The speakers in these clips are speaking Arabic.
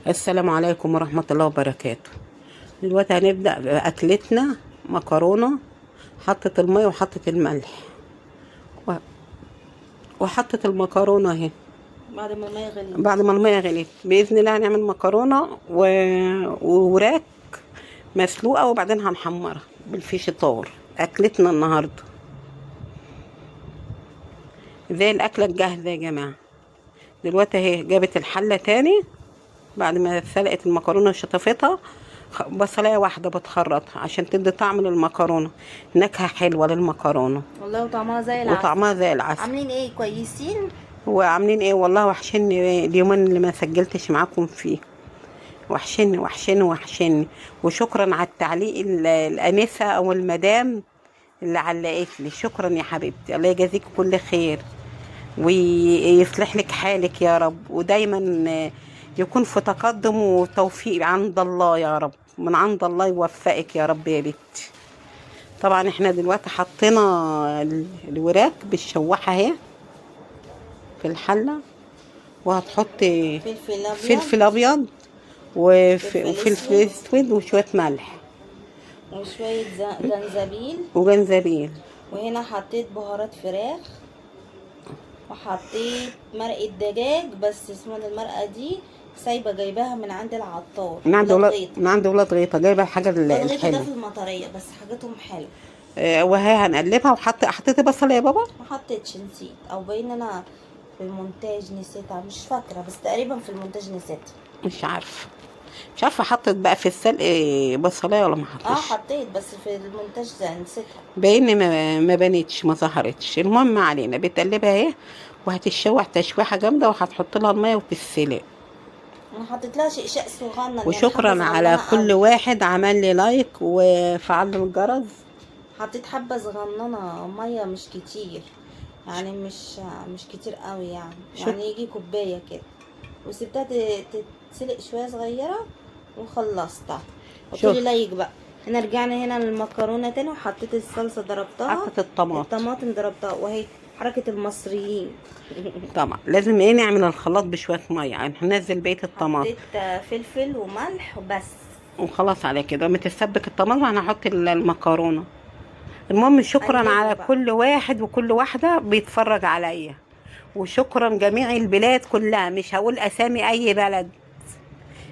السلام عليكم ورحمة الله وبركاته. دلوقتي هنبدأ بأكلتنا مكرونة. حطت المية وحطت الملح و- وحطت المكرونة اهي. بعد ما المية غليت. بعد ما المية غليت بإذن الله هنعمل مكرونة ووراك مسلوقة، وبعدين هنحمرها بالفيشيتار. أكلتنا النهاردة زي الأكلة الجاهزة يا جماعة. دلوقتي اهي جابت الحلة تاني بعد ما سلقت المكرونة وشطفتها. بصلاية واحدة بتخرطها عشان تدي طعم للمكرونة، نكهة حلوة للمكرونة والله وطعمها زي العسل. وطعمها زي العسل. عاملين ايه؟ كويسين. وعاملين ايه؟ والله وحشني اليومين اللي ما سجلتش معاكم فيه. وحشني وحشني وحشني. وشكرا على التعليق الأنسة أو المدام اللي علقت لي. شكرا يا حبيبتي، الله يجازيك كل خير ويصلح لك حالك يا رب، ودايما يكون في تقدم وتوفيق عند الله يا رب. من عند الله يوفقك يا رب يا بنتي. طبعا احنا دلوقتي حطينا الوراك بالشواحه اهي في الحله، وهتحط فلفل ابيض، فلفل ابيض وفلفل اسود وشويه ملح وشوية جنزبيل وجنزبيل. وهنا حطيت بهارات فراخ، وحطيت مرقة دجاج، بس اسمها المرقة دي سايبة جايباها من عند العطار من عند ولاد غيطة، جايبه الحاجه الحلوة ده الحلوه. في المطرية بس حاجاتهم حلوة. وهي هنقلبها. حطيتي بصله يا بابا؟ ما حطيتش، نسيت، او باين انا في المونتاج نسيتها، مش فاكرة، بس تقريبا في المونتاج نسيتها. مش عارفه حطت بقى في السلق بصلايه ولا ما حطيتش؟ حطيت، بس في المونتاج نسيتها. باين ما بانتش، ما ظهرتش. المهم ما علينا، بتقلبها اهي وهتتشوح تشويحه جامده، وهتحط لها الميه وتتسلق. انا حطيت لها شقشاق صغنن. وشكرا على كل واحد عمل لي لايك وفعل الجرس. حطيت حبه صغننه ميه، مش كتير يعني، مش كتير قوي يعني يجي كوبايه كده، وسبتها تتسلق شويه صغيره وخلصتها. قلتلي لايك بقى. هنا رجعنا هنا للمكرونه تاني، وحطيت الصلصه ضربتها، حطت الطماطم ضربتها، وهي حركه المصريين. طبعا لازم نعمل الخلاط بشويه ميه، يعني هننزل بقيه الطماطم. حطيت فلفل وملح وبس، وخلاص على كده. لما تتسبك الطماطم انا هحط المكرونه. المهم شكرا على بقى. كل واحد وكل واحدة بيتفرج عليا، وشكرا جميع البلاد كلها. مش هقول اسامي اي بلد،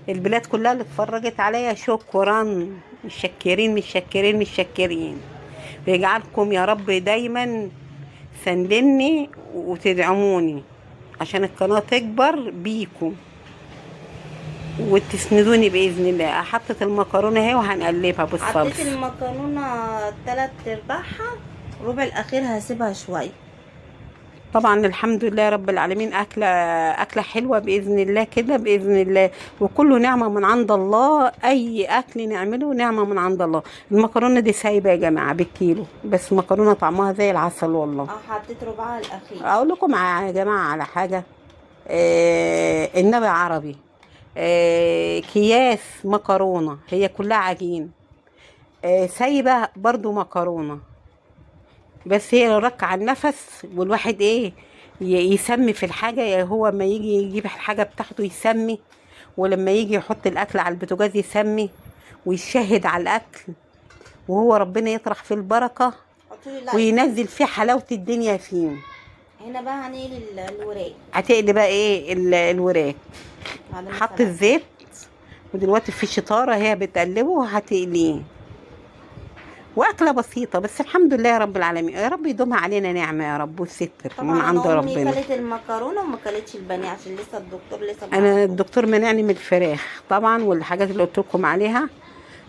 البلاد كلها اللي اتفرجت عليا شكرا. متشكرين متشكرين متشكرين. ويجعلكم يا رب دايما سندني وتدعموني عشان القناة تكبر بيكم وتسندوني بإذن الله. حطت المكرونة اهي وهنقلبها بالصلصة. حطيت المكرونة 3/4، ربع الأخير هسيبها شوية. طبعا الحمد لله رب العالمين. أكلة حلوة بإذن الله كده، بإذن الله. وكله نعمة من عند الله. أي أكل نعمله نعمة من عند الله. المكرونة دي سايبة يا جماعة بالكيلو، بس مكرونة طعمها زي العسل والله. حطيت ربعها الأخير. أقول لكم يا جماعة على حاجة. النبي عربي. أكياس مكرونة هي كلها عجين. سايبة برضو مكرونة، بس هي رك على النفس. والواحد يسمي في الحاجة. هو ما يجي يجيب الحاجة بتاعته يسمي، ولما يجي يحط الأكل على البوتاجاز يسمي ويشهد على الأكل، وهو ربنا يطرح في البركة وينزل فيه حلاوة الدنيا فيه. هنا بقى هنقلي الوراك. هتقلي بقى الوراك. حط الزيت، ودلوقتي في شطارة هي بتقلبه وهتقليه. واكله بسيطه بس الحمد لله يا رب العالمين. يا رب يدومها علينا نعمه يا رب والستر من عند ربنا. طبعا كلت المكرونه وما كلتش البانيه عشان لسه الدكتور انا الدكتور منعني من الفراخ طبعا والحاجات اللي قلت لكم عليها.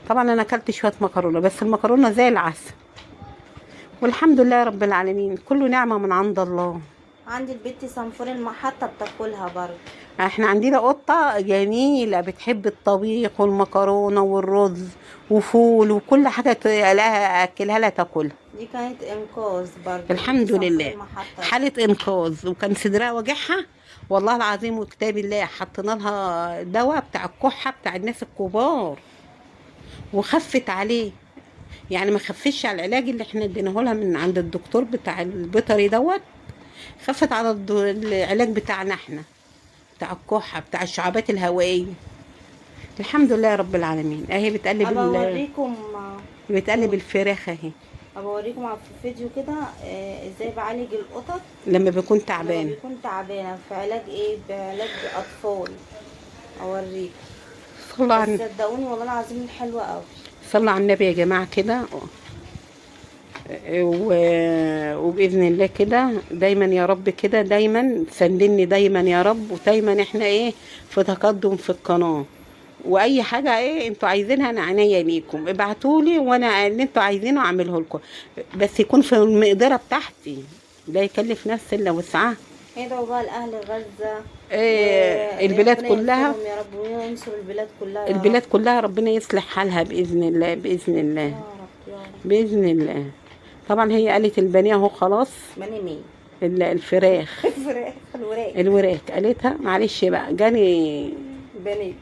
طبعا انا اكلت شويه مكرونه، بس المكرونه زي العسل. والحمد لله يا رب العالمين، كله نعمه من عند الله. عندي البت صنفور المحطه بتاكلها برضه. احنا عندنا قطه جميله بتحب الطبيخ والمكرونه والرز وفول وكل حاجه لها اكلها لها تاكلها. دي كانت انقاذ برضه الحمد لله، حاله انقاذ، وكان صدرها وجعها والله العظيم وكتاب الله. حطينا لها دواء بتاع الكحه بتاع الناس الكبار وخفت عليه. يعني ما خفتش على العلاج اللي احنا اديناه لها من عند الدكتور بتاع البيطري دوت، خفت على العلاج بتاعنا احنا بتاع الكحه بتاع الشعابات الهوائيه. الحمد لله رب العالمين. اهي بتقلب ابقى اوريكم بتقلب الفراخ اهي ابقى اوريكم في الفيديو كده ازاي بعالج القطط لما بيكون لما تعبان. بيكون تعبانه في علاج ايه، بعلاج اطفال. اوريكم صلى بس على صدقوني والله العظيم حلوه قوي. صلى على النبي يا جماعه كده. وباذن الله كده دايما يا رب، كده دايما سندني دايما يا رب، ودايما احنا ايه في تقدم في القناه. واي حاجه ايه انتوا عايزينها انا عينيا ليكم، ابعتولي وانا اللي انتوا عايزينه اعمله لكم، بس يكون في المقدره بتاعتي، لا يكلف نفس الا وسعها. ادعوا بقى لاهل غزه البلاد وربنا كلها، ينصرهم يا رب، وينصر البلاد كلها يا رب. البلاد كلها ربنا يصلح حالها باذن الله، باذن الله، يا رب يا رب. باذن الله. طبعا هي قالت البانيه اهو خلاص. ماني مين؟ الفراخ الفراخ الوراك. الوراك قالتها معلش بقى، بني.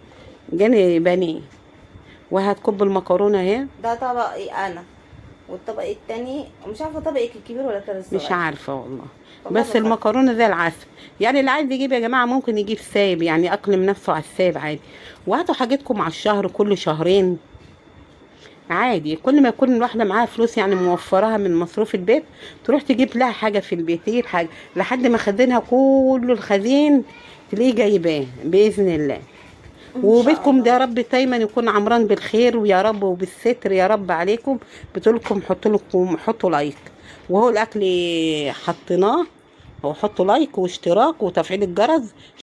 جاني بانيه. وهتكب المكرونه اهي. ده طبقي انا، والطبق التاني مش عارفه طبقك الكبير ولا كان الصغير. مش عارفه والله، والله بس بفكر. المكرونه زي العسل. يعني اللي عايز يجيب يا جماعه ممكن يجيب سايب، يعني اقلم نفسه على السايب عادي. وهاتوا حاجتكم على الشهر كل شهرين عادي. كل ما يكون الواحده معاها فلوس يعني موفراها من مصروف البيت، تروح تجيب لها حاجه في البيت، تجيب حاجه لحد ما خزينها كله الخزين تلاقيه جايباه باذن الله. وبيتكم ده يا رب دايما يكون عمران بالخير ويا رب وبالستر يا رب عليكم. بتقولكم حطوا لايك، وهو الاكل حطيناه، وحطوا لايك واشتراك وتفعيل الجرس.